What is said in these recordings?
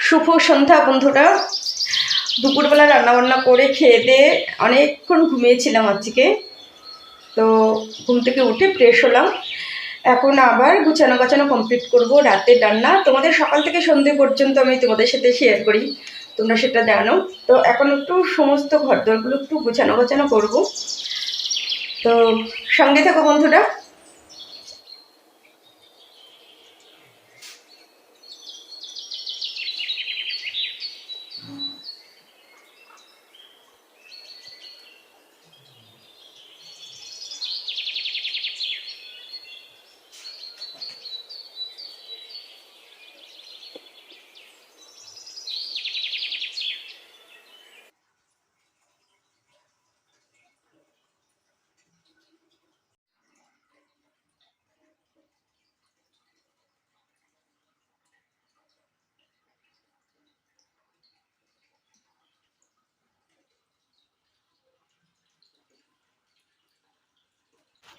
শুভ সন্ধ্যা বন্ধুরা। দুপুরবেলা রান্নাবান্না করে খেয়ে দিয়ে অনেকক্ষণ ঘুমিয়েছিলাম আজকে। তো ঘুম থেকে উঠে ফ্রেশ হলাম। এখন আবার গুছানো গাছানো কমপ্লিট করব। রাতের রান্না তোমাদের সকাল থেকে সন্ধ্যে পর্যন্ত আমি তোমাদের সাথে শেয়ার করি, তোমরা সেটা জানো। তো এখন একটু সমস্ত ঘরদোরগুলো একটু গুছানো গাছানো করবো। তো সঙ্গে থাকো বন্ধুরা।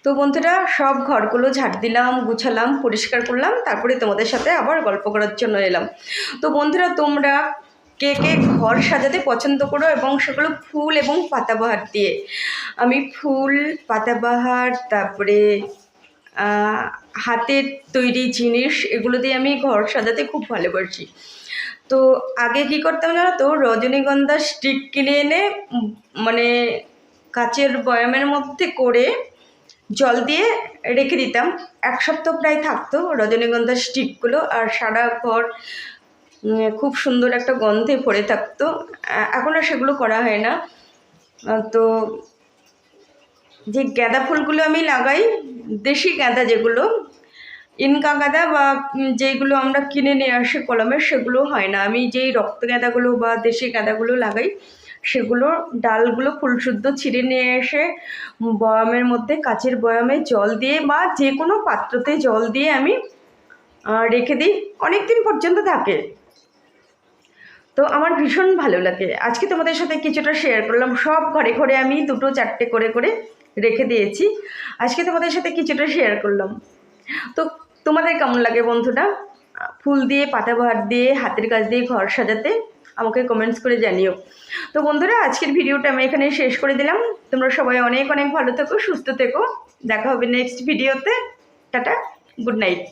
তো বন্ধুরা, সব ঘরগুলো ঝাড় দিলাম, গুছালাম, পরিষ্কার করলাম, তারপরে তোমাদের সাথে আবার গল্প করার জন্য এলাম। তো বন্ধুরা, তোমরা কে কে ঘর সাজাতে পছন্দ করো এবং সেগুলো ফুল এবং পাতাবাহার দিয়ে? আমি ফুল, পাতাবাহার, তারপরে হাতের তৈরি জিনিস, এগুলো দিয়ে আমি ঘর সাজাতে খুব ভালোবাসি। তো আগে কী করতাম জানো তো, রজনীগন্ধা স্টিক কিনে এনে মানে কাচের বয়ামের মধ্যে করে জল দিয়ে রেখে দিতাম। এক সপ্তাহ প্রায় থাকতো রজনীগন্ধার স্টিকগুলো, আর সারা ঘর খুব সুন্দর একটা গন্ধে ভরে থাকতো। এখন আর সেগুলো করা হয় না। তো যে গাঁদা ফুলগুলো আমি লাগাই, দেশি গাঁদা যেগুলো, ইনকা গাঁদা বা যেগুলো আমরা কিনে নিয়ে আসি কলমের, সেগুলো হয় না। আমি যেই রক্ত গাঁদাগুলো বা দেশি গাঁদাগুলো লাগাই, সেগুলো ডালগুলো ফুলশুদ্ধ ছিঁড়ে নিয়ে এসে বয়ামের মধ্যে, কাচের বয়ামে জল দিয়ে বা যে কোনো পাত্রতে জল দিয়ে আমি রেখে দিই, অনেক দিন পর্যন্ত থাকে। তো আমার ভীষণ ভালো লাগে। আজকে তোমাদের সাথে কিছুটা শেয়ার করলাম। সব ঘরে ঘরে আমি 2-4টে করে করে রেখে দিয়েছি। আজকে তোমাদের সাথে কিছুটা শেয়ার করলাম। তো তোমাদের কেমন লাগে বন্ধুরা ফুল দিয়ে, পাতাবাহার দিয়ে, হাতের কাজ দিয়ে ঘর সাজাতে? আমাকে কমেন্টস করে জানিও। তো বন্ধুরা, আজকের ভিডিওটা আমি এখানে শেষ করে দিলাম। তোমরা সবাই অনেক অনেক ভালো থেকো, সুস্থ থেকো। দেখা হবে নেক্সট ভিডিওতে। Tata, good night.